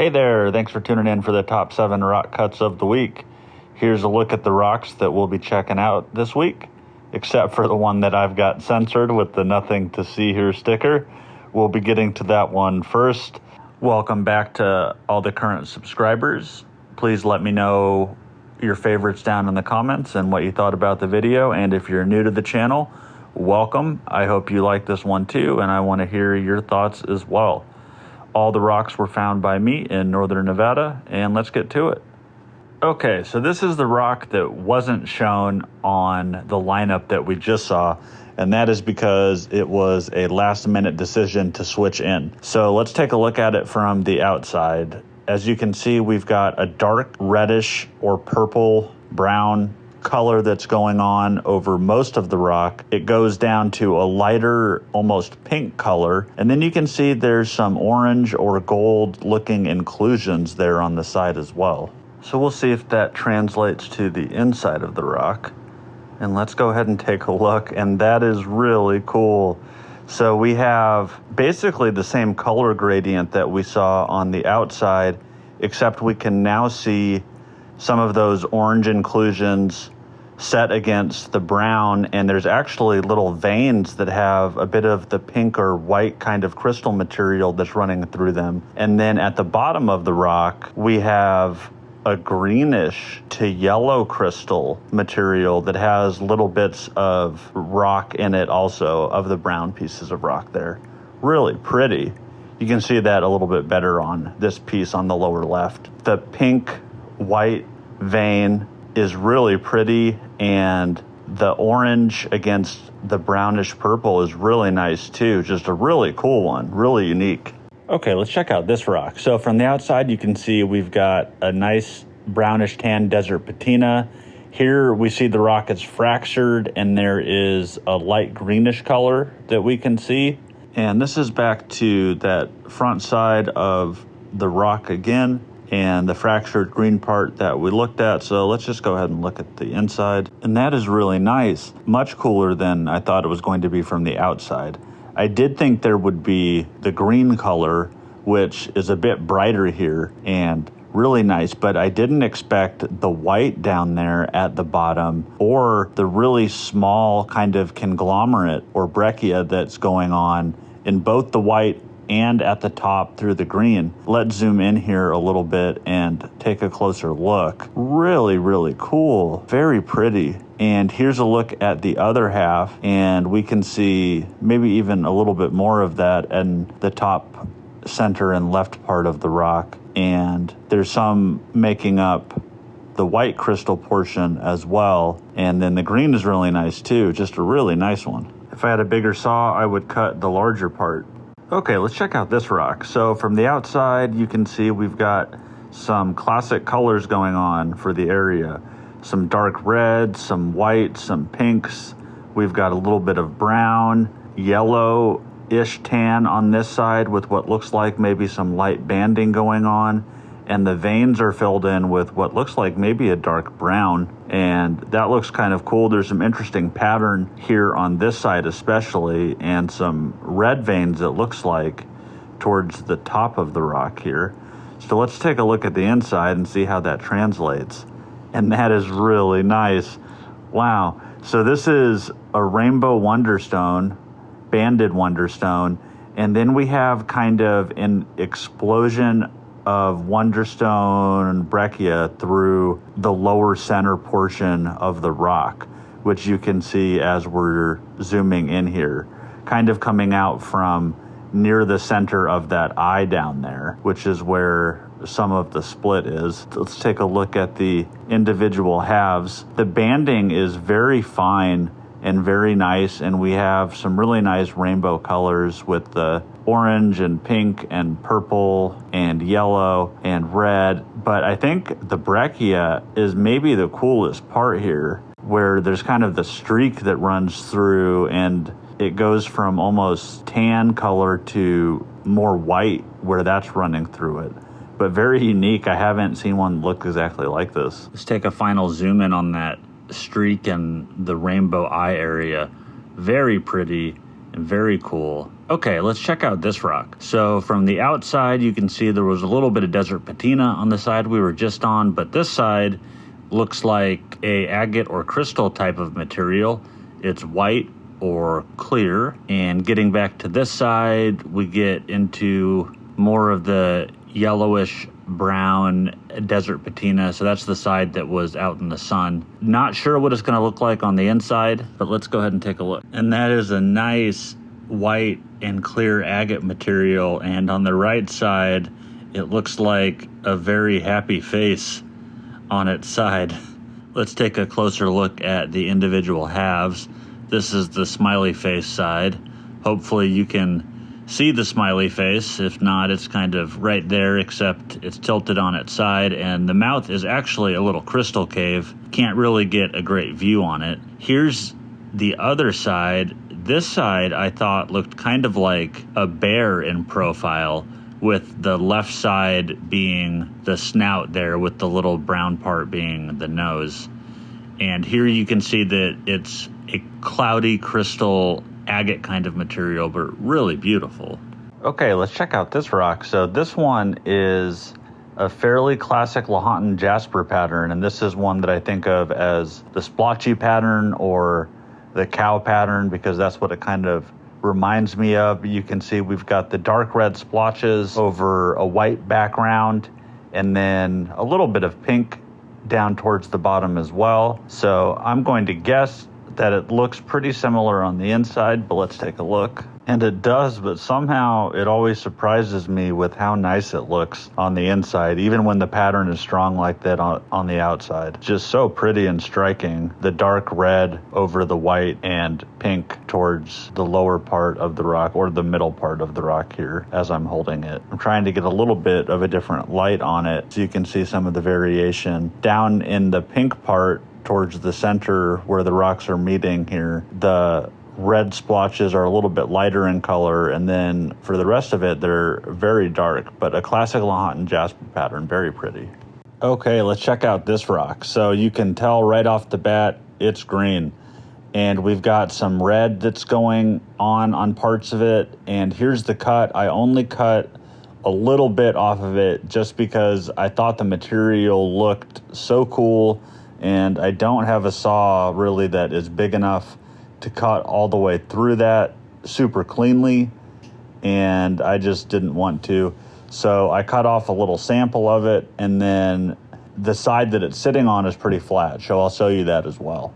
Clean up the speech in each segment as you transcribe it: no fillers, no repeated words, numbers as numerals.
Hey there, thanks for tuning in for the top 7 rock cuts of the week. Here's a look at the rocks that we'll be checking out this week, except for the one that I've got censored with the nothing to see here sticker. We'll be getting to that one first. Welcome back to all the current subscribers. Please let me know your favorites down in the comments and what you thought about the video. And if you're new to the channel, welcome. I hope you like this one too, and I want to hear your thoughts as well. All the rocks were found by me in northern Nevada, and let's get to it. Okay, so this is the rock that wasn't shown on the lineup that we just saw, and that is because it was a last-minute decision to switch in. So let's take a look at it from the outside. As you can see, we've got a dark reddish or purple brown color that's going on over most of the rock. It goes down to a lighter, almost pink color, and then you can see there's some orange or gold looking inclusions there on the side as well. So we'll see if that translates to the inside of the rock, and let's go ahead and take a look, and that is really cool. So we have basically the same color gradient that we saw on the outside, except we can now see some of those orange inclusions set against the brown, and there's actually little veins that have a bit of the pink or white kind of crystal material that's running through them. And then at the bottom of the rock, we have a greenish to yellow crystal material that has little bits of rock in it also, of the brown pieces of rock there. Really pretty. You can see that a little bit better on this piece on the lower left. The pink white vein is really pretty, and the orange against the brownish purple is really nice too. Just a really cool one, really unique. Okay, let's check out this rock. So from the outside, you can see we've got a nice brownish tan desert patina. Here we see the rock is fractured, and there is a light greenish color that we can see. And this is back to that front side of the rock again, and the fractured green part that we looked at. So let's just go ahead and look at the inside. And that is really nice. Much cooler than I thought it was going to be from the outside. I did think there would be the green color, which is a bit brighter here and really nice, but I didn't expect the white down there at the bottom, or the really small kind of conglomerate or breccia that's going on in both the white and at the top through the green. Let's zoom in here a little bit and take a closer look. Really, really cool. Very pretty. And here's a look at the other half, and we can see maybe even a little bit more of that in the top center and left part of the rock. And there's some making up the white crystal portion as well. And then the green is really nice too. Just a really nice one. If I had a bigger saw, I would cut the larger part. Okay, let's check out this rock. So from the outside, you can see we've got some classic colors going on for the area. Some dark red, some white, some pinks. We've got a little bit of brown, yellow-ish tan on this side with what looks like maybe some light banding going on. And the veins are filled in with what looks like maybe a dark brown. And that looks kind of cool. There's some interesting pattern here on this side especially, and some red veins it looks like towards the top of the rock here. So let's take a look at the inside and see how that translates. And that is really nice. Wow. So this is a rainbow wonderstone, banded wonderstone, and then we have kind of an explosion of Wonderstone breccia through the lower center portion of the rock, which you can see as we're zooming in here, kind of coming out from near the center of that eye down there, which is where some of the split is. Let's take a look at the individual halves. The banding is very fine and very nice, and we have some really nice rainbow colors with the orange and pink and purple and yellow and red. But I think the breccia is maybe the coolest part here, where there's kind of the streak that runs through, and it goes from almost tan color to more white where that's running through it. But very unique. I haven't seen one look exactly like this. Let's take a final zoom in on that streak and the rainbow eye area. Very pretty. Very cool. Okay, let's check out this rock. So from the outside, you can see there was a little bit of desert patina on the side we were just on, but this side looks like a agate or crystal type of material. It's white or clear. And getting back to this side, we get into more of the yellowish brown desert patina. So that's the side that was out in the sun. Not sure what it's going to look like on the inside, but let's go ahead and take a look. And that is a nice white and clear agate material. And on the right side, it looks like a very happy face on its side. Let's take a closer look at the individual halves. This is the smiley face side. Hopefully you can see the smiley face. If not, it's kind of right there, except it's tilted on its side, and the mouth is actually a little crystal cave. Can't really get a great view on it. Here's the other side. This side I thought looked kind of like a bear in profile, with the left side being the snout there, with the little brown part being the nose. And here you can see that it's a cloudy crystal agate kind of material, but really beautiful. Okay, let's check out this rock. So this one is a fairly classic Lahontan Jasper pattern, and this is one that I think of as the splotchy pattern or the cow pattern, because that's what it kind of reminds me of. You can see we've got the dark red splotches over a white background, and then a little bit of pink down towards the bottom as well. So I'm going to guess that it looks pretty similar on the inside, but let's take a look. And it does, but somehow it always surprises me with how nice it looks on the inside, even when the pattern is strong like that on the outside. Just so pretty and striking. The dark red over the white and pink towards the lower part of the rock, or the middle part of the rock here as I'm holding it. I'm trying to get a little bit of a different light on it so you can see some of the variation. Down in the pink part towards the center where the rocks are meeting here, the red splotches are a little bit lighter in color, and then for the rest of it, they're very dark, but a classic Lahontan Jasper pattern, very pretty. Okay, let's check out this rock. So you can tell right off the bat, it's green, and we've got some red that's going on parts of it, and here's the cut. I only cut a little bit off of it just because I thought the material looked so cool, and I don't have a saw really that is big enough to cut all the way through that super cleanly, and I just didn't want to. So I cut off a little sample of it, and then the side that it's sitting on is pretty flat, so I'll show you that as well.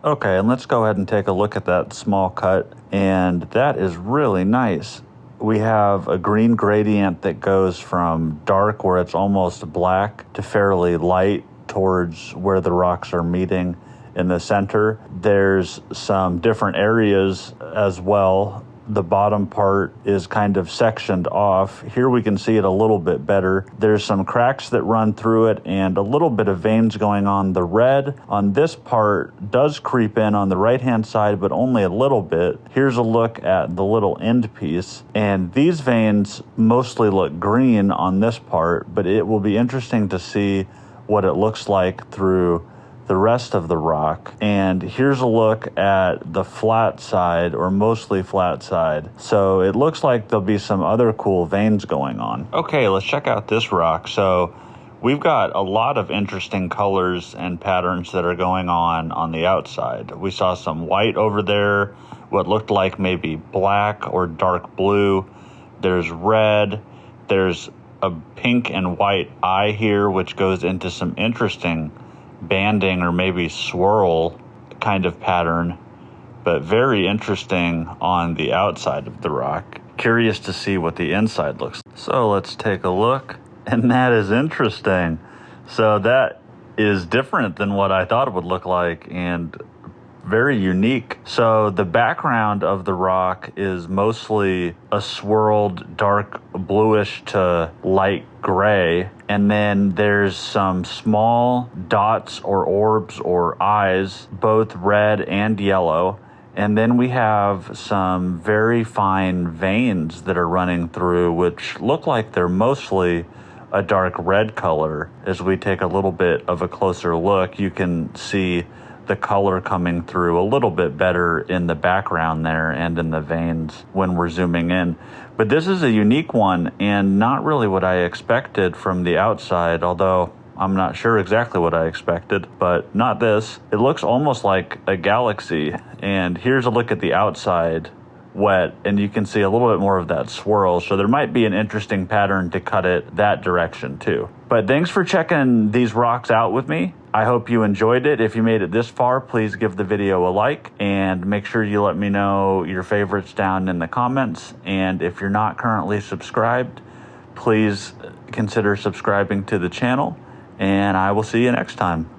Okay, and let's go ahead and take a look at that small cut, and that is really nice. We have a green gradient that goes from dark, where it's almost black, to fairly light towards where the rocks are meeting in the center. There's some different areas as well. The bottom part is kind of sectioned off. Here we can see it a little bit better. There's some cracks that run through it and a little bit of veins going on. The red on this part does creep in on the right-hand side, but only a little bit. Here's a look at the little end piece, and these veins mostly look green on this part, but it will be interesting to see what it looks like through the rest of the rock. And here's a look at the flat side, or mostly flat side. So it looks like there'll be some other cool veins going on. Okay, let's check out this rock. So we've got a lot of interesting colors and patterns that are going on the outside. We saw some white over there, what looked like maybe black or dark blue. There's red. There's a pink and white eye here, which goes into some interesting banding or maybe swirl kind of pattern, but very interesting on the outside of the rock. Curious to see what the inside looks like. So let's take a look, and that is interesting. So that is different than what I thought it would look like, and very unique. So the background of the rock is mostly a swirled dark bluish to light gray, and then there's some small dots or orbs or eyes, both red and yellow, and then we have some very fine veins that are running through, which look like they're mostly a dark red color. As we take a little bit of a closer look, you can see the color coming through a little bit better in the background there and in the veins when we're zooming in. But this is a unique one and not really what I expected from the outside, although I'm not sure exactly what I expected, but not this. It looks almost like a galaxy. And here's a look at the outside wet, and you can see a little bit more of that swirl. So there might be an interesting pattern to cut it that direction too. But thanks for checking these rocks out with me. I hope you enjoyed it. If you made it this far, please give the video a like and make sure you let me know your favorites down in the comments. And if you're not currently subscribed, please consider subscribing to the channel, and I will see you next time.